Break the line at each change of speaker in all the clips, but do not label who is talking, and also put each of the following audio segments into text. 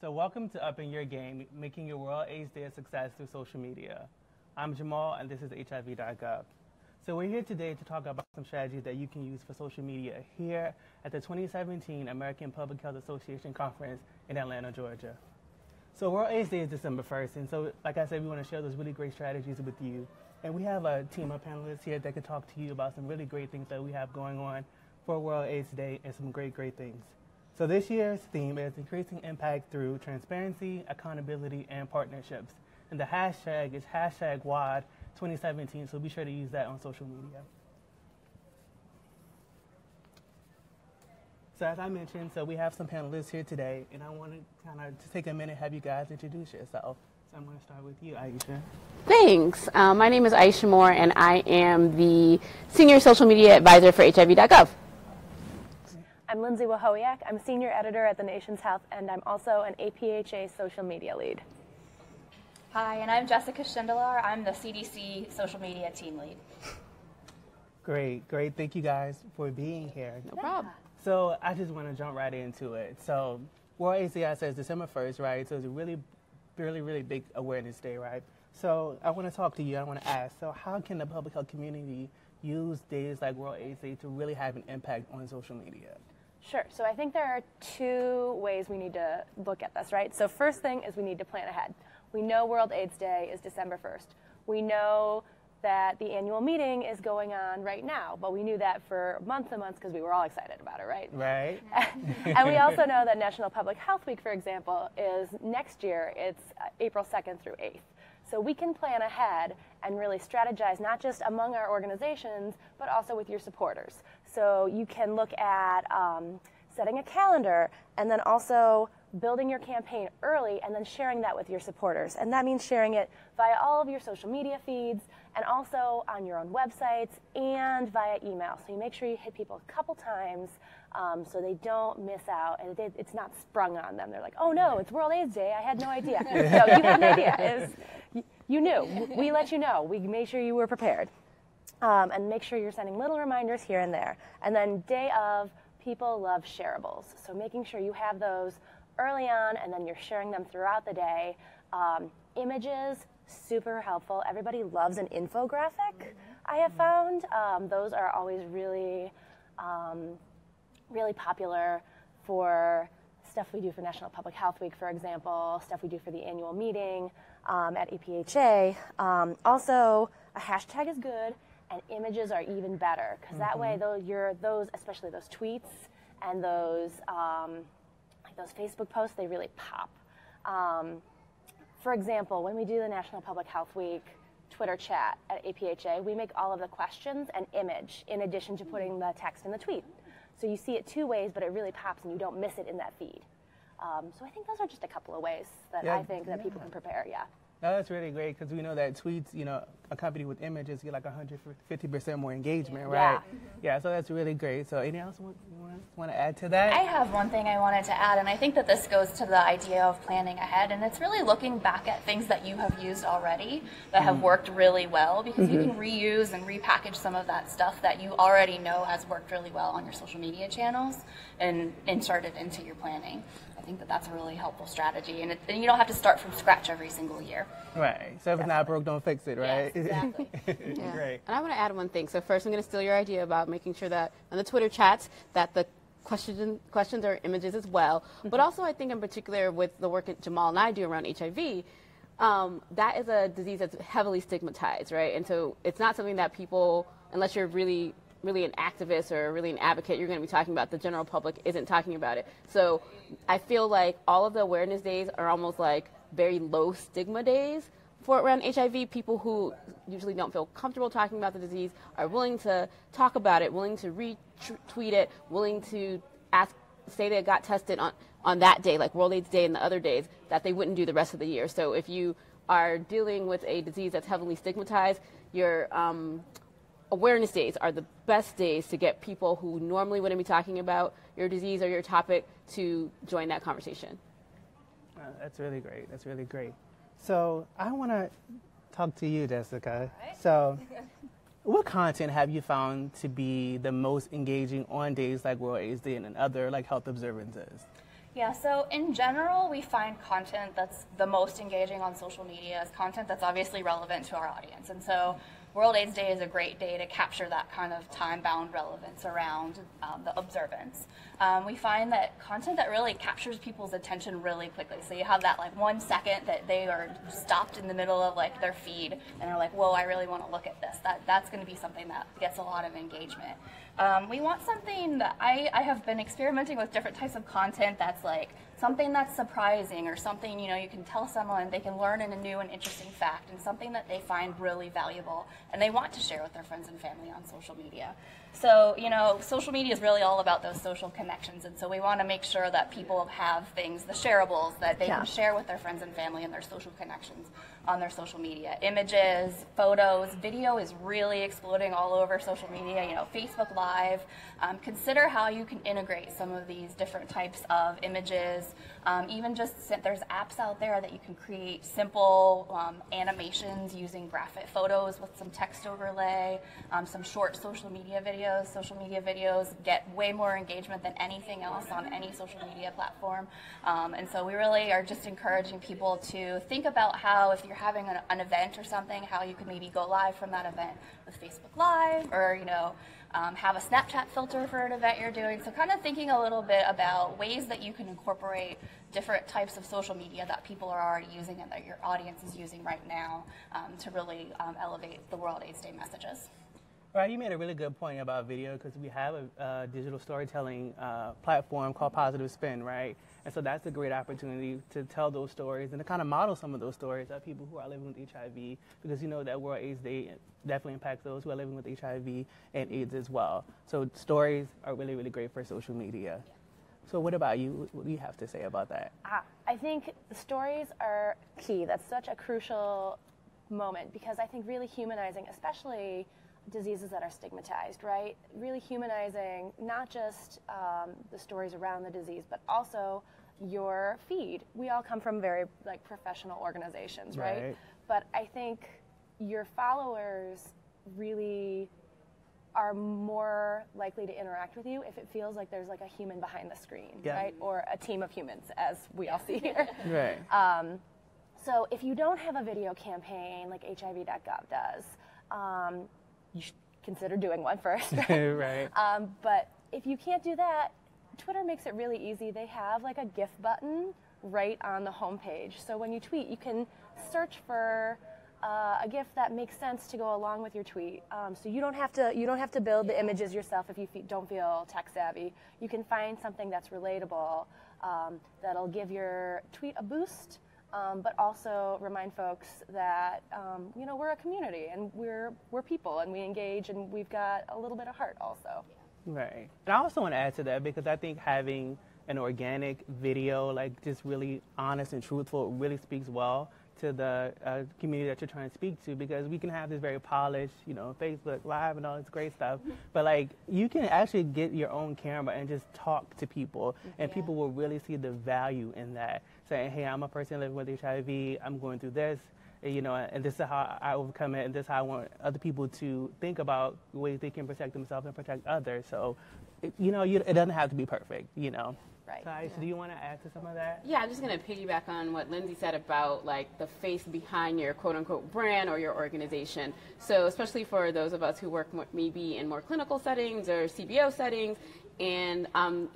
So welcome to Upping Your Game, making your World AIDS Day a success through social media. I'm Jamal, and this is HIV.gov. So we're here today to talk about some strategies that you can use for social media here at the 2017 American Public Health Association Conference in Atlanta, Georgia. So World AIDS Day is December 1st, and so like I said, we want to share those really great strategies with you. And we have a team of panelists here that can talk to you about some really great things that we have going on for World AIDS Day and some great things. So this year's theme is increasing impact through transparency, accountability, and partnerships. And the hashtag is #WAD2017, so be sure to use that on social media. So as I mentioned, so we have some panelists here today, and I want to kind of just take a minute and have you guys introduce yourself. So I'm going to start with you, Aisha.
Thanks. My name is Aisha Moore, and I am the Senior Social Media Advisor for HIV.gov.
I'm Lindsay Wahowiak. I'm Senior Editor at The Nation's Health, and I'm also an APHA Social Media Lead.
Hi, and I'm Jessica Schindelar. I'm the CDC Social Media Team Lead.
Great. Thank you guys for being here.
No problem.
So I just want to jump right into it. So World AIDS Day says December 1st, right? So it's a really big awareness day, right? So I want to talk to you. I want to ask, so how can the public health community use days like World AIDS Day to really have an impact on social media?
Sure. So I think there are two ways we need to look at this, right? So first thing is we need to plan ahead. We know World AIDS Day is December 1st. We know that the annual meeting is going on right now, but we knew that for months and months because we were all excited about it, right?
Right.
And we also know that National Public Health Week, for example, is next year. It's April 2nd through 8th. So we can plan ahead and really strategize not just among our organizations, but also with your supporters. So you can look at setting a calendar and then also building your campaign early and then sharing that with your supporters. And that means sharing it via all of your social media feeds and also on your own websites and via email. So you make sure you hit people a couple times so they don't miss out and it's not sprung on them. They're like, oh no, it's World AIDS Day. I had no idea. No, you had an idea. You knew. We let you know. We made sure you were prepared. And make sure you're sending little reminders here and there. And then day of, people love shareables. So making sure you have those early on and then you're sharing them throughout the day. Images, super helpful. Everybody loves an infographic, I have found. Those are always really popular for stuff we do for National Public Health Week, for example, stuff we do for the annual meeting at APHA. Also, a hashtag is good, and images are even better, because that way, especially those tweets and those Facebook posts, they really pop. For example, when we do the National Public Health Week Twitter chat at APHA, we make all of the questions an image in addition to putting the text in the tweet. So you see it two ways, but it really pops and you don't miss it in that feed. So I think those are just a couple of ways that I think that people can prepare,
No, that's really great because we know that tweets, accompanied with images get like 150% more engagement, right? Yeah, so that's really great. So anything else you want to add to that?
I have one thing I wanted to add, and I think that this goes to the idea of planning ahead, and it's really looking back at things that you have used already that have worked really well, because you can reuse and repackage some of that stuff that you already know has worked really well on your social media channels and insert it into your planning. I think that that's a really helpful strategy, and you don't have to start from scratch every single year.
Right. So if it's not broke, don't fix it, right?
Yes, exactly.
Great.
And I want to add one thing. So first, I'm going to steal your idea about making sure that on the Twitter chats that the questions are images as well. But also, I think in particular with the work that Jamal and I do around HIV, that is a disease that's heavily stigmatized, right? And so it's not something that people, unless you're really an activist or really an advocate, you're going to be talking about. The general public isn't talking about it. So I feel like all of the awareness days are almost like very low stigma days for around HIV. People who usually don't feel comfortable talking about the disease are willing to talk about it, willing to retweet it, willing to say they got tested on that day, like World AIDS Day and the other days, that they wouldn't do the rest of the year. So if you are dealing with a disease that's heavily stigmatized, your awareness days are the best days to get people who normally wouldn't be talking about your disease or your topic to join that conversation.
That's really great. That's really great. So I want to talk to you, Jessica. Right. So what content have you found to be the most engaging on days like World AIDS Day and other like health observances?
Yeah, so in general, we find content that's the most engaging on social media as content that's obviously relevant to our audience. And so World AIDS Day is a great day to capture that kind of time-bound relevance around the observance. We find that content that really captures people's attention really quickly. So you have that like 1 second that they are stopped in the middle of like their feed and are like, whoa, I really want to look at this. That's going to be something that gets a lot of engagement. We want something that I have been experimenting with different types of content that's like something that's surprising or something, you know, you can tell someone they can learn in a new and interesting fact and something that they find really valuable and they want to share with their friends and family on social media. So, you know, social media is really all about those social connections, and so we want to make sure that people have things, the shareables, that they can share with their friends and family and their social connections on their social media. Images, photos, video is really exploding all over social media, you know, Facebook Live. Consider how you can integrate some of these different types of images. Even just, there's apps out there that you can create simple animations using graphic photos with some text overlay, some short social media videos. Social media videos get way more engagement than anything else on any social media platform. And so we really are just encouraging people to think about how, if you're having an event or something, how you could maybe go live from that event with Facebook Live, or, you know, have a Snapchat filter for an event you're doing. So kind of thinking a little bit about ways that you can incorporate different types of social media that people are already using and that your audience is using right now to really elevate the World AIDS Day messages.
Right, you made a really good point about video, because we have a digital storytelling platform called Positive Spin, right? And so that's a great opportunity to tell those stories and to kind of model some of those stories of people who are living with HIV, because you know that World AIDS Day definitely impacts those who are living with HIV and AIDS as well. So stories are really, really great for social media. So what about you? What do you have to say about that?
I think the stories are key. That's such a crucial moment, because I think really humanizing, especially diseases that are stigmatized, right? Really humanizing not just the stories around the disease, but also your feed. We all come from very like professional organizations, right? But I think your followers really are more likely to interact with you if it feels like there's like a human behind the screen, right? Or a team of humans, as we all see here.
Right.
So if you don't have a video campaign like HIV.gov does, you should consider doing one first.
Right.
But if you can't do that, Twitter makes it really easy. They have like a GIF button right on the homepage. So when you tweet, you can search for a GIF that makes sense to go along with your tweet. So you don't have to build the images yourself if you don't feel tech savvy. You can find something that's relatable that'll give your tweet a boost. But also remind folks that you know, we're a community and we're people and we engage and we've got a little bit of heart also.
Right. And I also want to add to that, because I think having an organic video, like just really honest and truthful, really speaks well to the community that you're trying to speak to, because we can have this very polished, you know, Facebook Live and all this great stuff, but like you can actually get your own camera and just talk to people, and people will really see the value in that. Saying, hey, I'm a person living with HIV, I'm going through this, you know, and this is how I overcome it, and this is how I want other people to think about ways they can protect themselves and protect others. So, you know, it doesn't have to be perfect, you know.
Right.
So, Aisha, do you want to add to some of that?
Yeah, I'm just going to piggyback on what Lindsay said about like the face behind your quote-unquote brand or your organization. So especially for those of us who work maybe in more clinical settings or CBO settings, and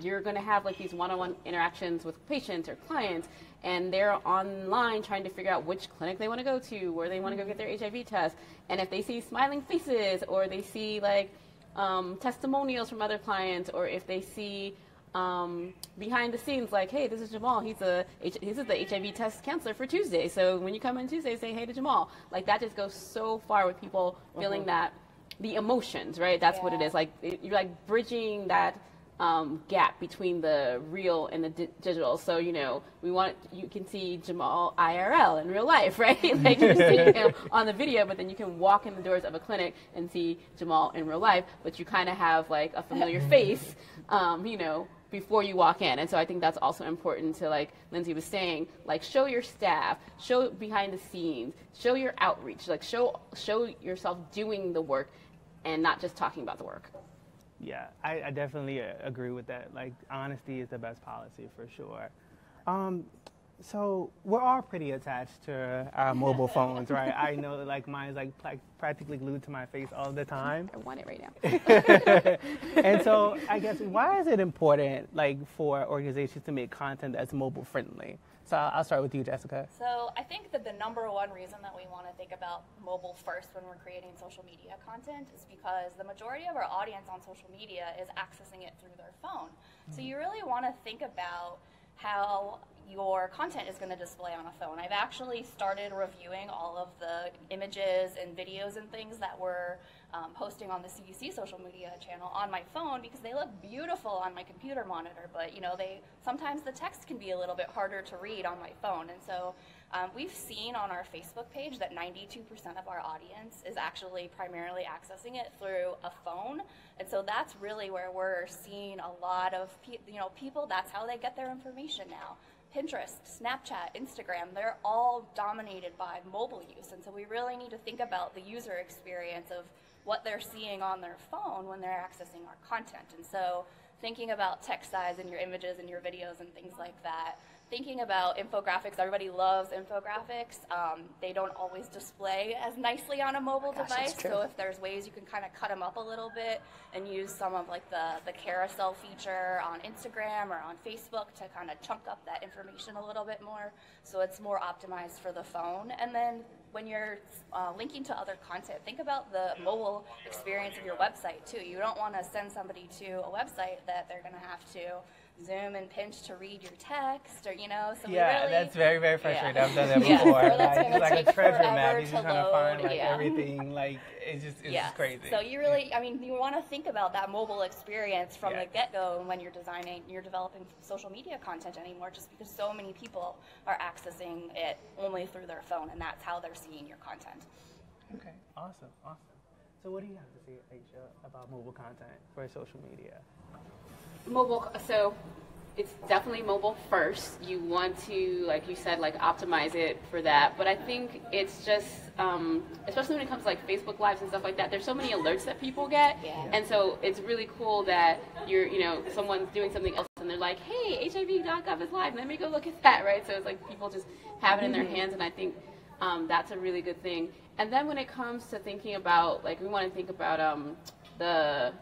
you're going to have like these one-on-one interactions with patients or clients, and they're online trying to figure out which clinic they want to go to, where they want to go get their HIV test. And if they see smiling faces, or they see like testimonials from other clients, or if they see behind the scenes, like, hey, this is Jamal. This is the HIV test counselor for Tuesday. So when you come in Tuesday, say hey to Jamal. Like that just goes so far with people feeling that the emotions, right? That's what it is. Like you're like bridging that gap between the real and the digital. So, you know, you can see Jamal IRL in real life, right? Like you're seeing him on the video, but then you can walk in the doors of a clinic and see Jamal in real life, but you kind of have like a familiar face, you know, before you walk in. And so I think that's also important to, like Lindsay was saying, like show your staff, show behind the scenes, show your outreach, like show yourself doing the work and not just talking about the work.
Yeah, I definitely agree with that. Like, honesty is the best policy for sure. So we're all pretty attached to our mobile phones, right? I know that like mine's like practically glued to my face all the time.
I want it right now.
And so I guess why is it important like for organizations to make content that's mobile friendly? So I'll start with you, Jessica.
So I think that the number one reason that we want to think about mobile first when we're creating social media content is because the majority of our audience on social media is accessing it through their phone. So you really want to think about how your content is going to display on a phone. I've actually started reviewing all of the images and videos and things that we're posting on the CDC social media channel on my phone because they look beautiful on my computer monitor, but sometimes the text can be a little bit harder to read on my phone. And so we've seen on our Facebook page that 92% of our audience is actually primarily accessing it through a phone. And so that's really where we're seeing a lot of people, that's how they get their information now. Pinterest, Snapchat, Instagram, they're all dominated by mobile use. And so we really need to think about the user experience of what they're seeing on their phone when they're accessing our content. And so thinking about text size in your images and your videos and things like that. Thinking about infographics, everybody loves infographics. They don't always display as nicely on a mobile device, so if there's ways you can kind of cut them up a little bit and use some of like the carousel feature on Instagram or on Facebook to kind of chunk up that information a little bit more so it's more optimized for the phone. And then when you're linking to other content, think about the mobile experience of your website too. You don't want to send somebody to a website that they're going to have to zoom and pinch to read your text, or so
that's very, very frustrating. Yeah. I've done that
Yeah.
before.
Or that's
it's like a treasure map. You're just
to
trying to find like
yeah.
everything. Like it's just crazy.
So you really, you want to think about that mobile experience from the get-go when you're developing social media content anymore, just because so many people are accessing it only through their phone, and that's how they're seeing your content.
Okay, awesome. So what do you have to say, Aisha, about mobile content for social media?
Mobile, so it's definitely mobile first. You want to, like you said, like optimize it for that. But I think it's just, especially when it comes to like Facebook Lives and stuff like that, there's so many alerts that people get.
Yeah.
And so it's really cool that someone's doing something else and they're like, hey, HIV.gov is live, let me go look at that, right? So it's like people just have it in their hands, and I think that's a really good thing. And then when it comes to thinking about, like, we want to think about the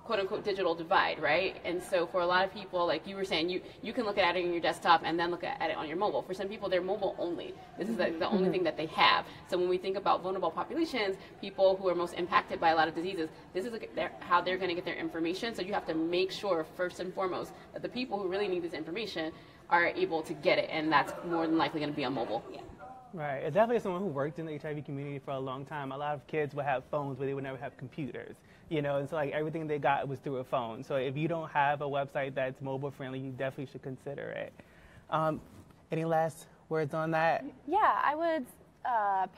quote-unquote digital divide, right? And so for a lot of people, like you were saying, you can look at it on your desktop and then look at it on your mobile. For some people, they're mobile only. This is the only thing that they have. So when we think about vulnerable populations, people who are most impacted by a lot of diseases, this is how they're going to get their information. So you have to make sure, first and foremost, that the people who really need this information are able to get it, and that's more than likely going to be on mobile.
Yeah.
Right. As definitely someone who worked in the HIV community for a long time, a lot of kids would have phones, but they would never have computers, and so like everything they got was through a phone. So if you don't have a website that's mobile friendly, you definitely should consider it. Any last words on that?
Yeah, I would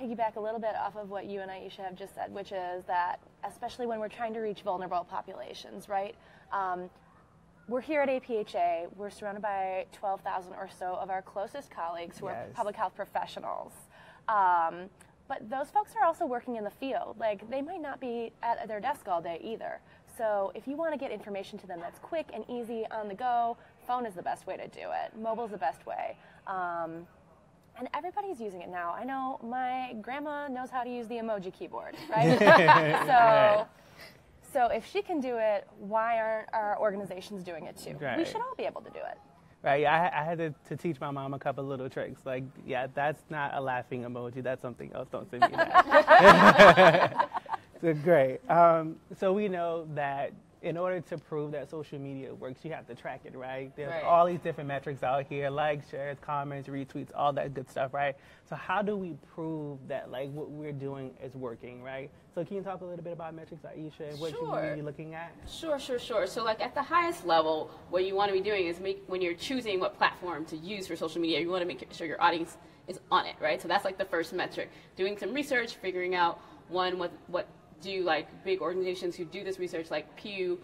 piggyback a little bit off of what you and Aisha have just said, which is that especially when we're trying to reach vulnerable populations, right? We're here at APHA. We're surrounded by 12,000 or so of our closest colleagues who are public health professionals. But those folks are also working in the field. Like, they might not be at their desk all day either. So if you want to get information to them that's quick and easy on the go, phone is the best way to do it. Mobile is the best way. And everybody's using it now. I know my grandma knows how to use the emoji keyboard, right? So if she can do it, why aren't our organizations doing it too?
Right.
We should all be able to do it.
Right. I had to teach my mom a couple little tricks. Like, that's not a laughing emoji. That's something else. Don't send me that. So great. So we know that in order to prove that social media works, you have to track it, right? There's all these different metrics out here, likes, shares, comments, retweets, all that good stuff, right? So how do we prove that, like, what we're doing is working, right? So can you talk a little bit about metrics, Aisha, and what you're really looking at?
Sure. So, like, at the highest level, what you want to be doing is when you're choosing what platform to use for social media, you want to make sure your audience is on it, right? So that's, like, the first metric. Doing some research, figuring out, what do, like, big organizations who do this research, like Pew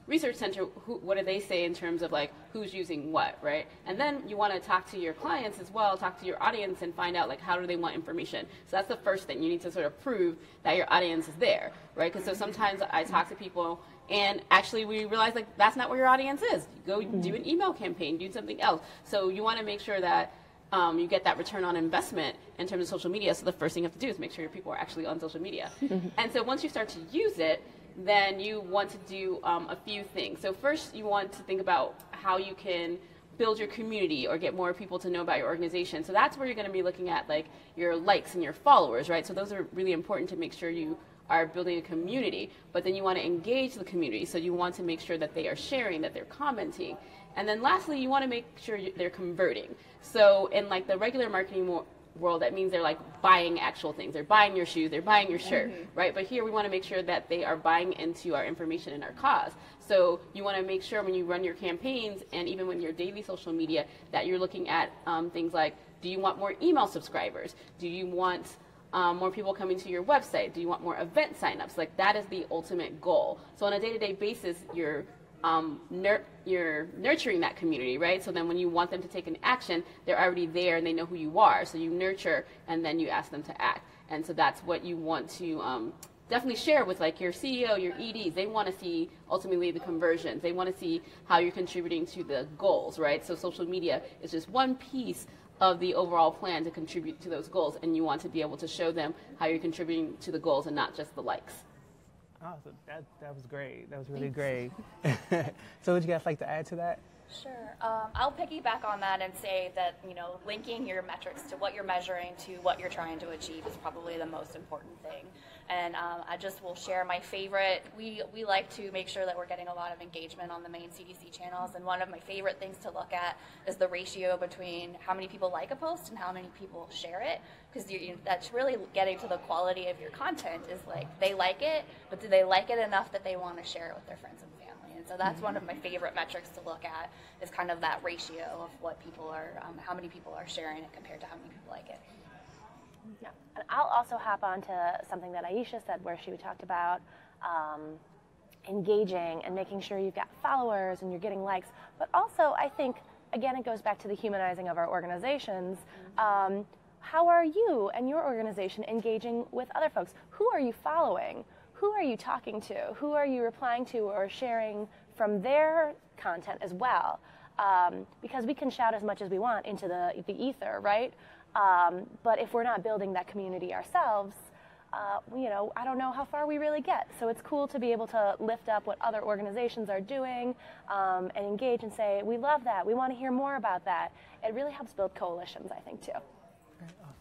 Research Center, what do they say in terms of, like, who's using what, right? And then you want to talk to your clients as well, talk to your audience, and find out, like, how do they want information. So that's the first thing. You need to sort of prove that your audience is there, right? Because so sometimes I talk to people And actually, we realized like that's not where your audience is. Go do an email campaign, do something else. So you want to make sure that you get that return on investment in terms of social media. So the first thing you have to do is make sure your people are actually on social media. And so once you start to use it, then you want to do a few things. So first, you want to think about how you can build your community or get more people to know about your organization. So that's where you're going to be looking at like your likes and your followers, right? So those are really important to make sure you are building a community, but then you want to engage the community. So you want to make sure that they are sharing, that they're commenting. And then lastly, you want to make sure they're converting. So in like the regular marketing world, that means they're like buying actual things. They're buying your shoes, they're buying your shirt, right? But here we want to make sure that they are buying into our information and our cause. So you want to make sure when you run your campaigns and even when your daily social media that you're looking at things like, do you want more email subscribers? Do you want more people coming to your website? Do you want more event signups? Like that is the ultimate goal. So on a day-to-day basis, you're nurturing that community, right? So then when you want them to take an action, they're already there and they know who you are. So you nurture and then you ask them to act. And so that's what you want to definitely share with like your CEO, your EDs. They want to see ultimately the conversions. They want to see how you're contributing to the goals, right? So social media is just one piece of the overall plan to contribute to those goals, and you want to be able to show them how you're contributing to the goals and not just the likes.
Awesome. That was great. That was really great. So would you guys like to add to that?
Sure. I'll piggyback on that and say that, linking your metrics to what you're measuring to what you're trying to achieve is probably the most important thing. And I just will share my favorite. We like to make sure that we're getting a lot of engagement on the main CDC channels. And one of my favorite things to look at is the ratio between how many people like a post and how many people share it. Because that's really getting to the quality of your content is like they like it, but do they like it enough that they want to share it with their friends and family? And so that's one of my favorite metrics to look at is kind of that ratio of what people are, how many people are sharing it compared to how many people like it.
Yeah. And I'll also hop on to something that Aisha said where she talked about engaging and making sure you've got followers and you're getting likes. But also, I think, again, it goes back to the humanizing of our organizations. How are you and your organization engaging with other folks? Who are you following? Who are you talking to? Who are you replying to or sharing from their content as well? Because we can shout as much as we want into the ether, right? But if we're not building that community ourselves, I don't know how far we really get. So it's cool to be able to lift up what other organizations are doing and engage and say, we love that. We want to hear more about that. It really helps build coalitions, I think, too.
Okay, awesome.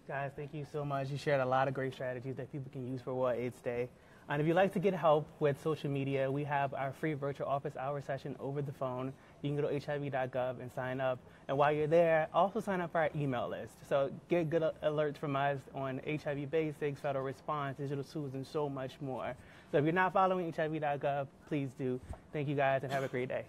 Guys, thank you so much. You shared a lot of great strategies that people can use for World AIDS Day. And if you'd like to get help with social media, we have our free virtual office hour session over the phone. You can go to hiv.gov and sign up. And while you're there, also sign up for our email list. So get good alerts from us on HIV basics, federal response, digital tools, and so much more. So if you're not following hiv.gov, please do. Thank you guys and have a great day.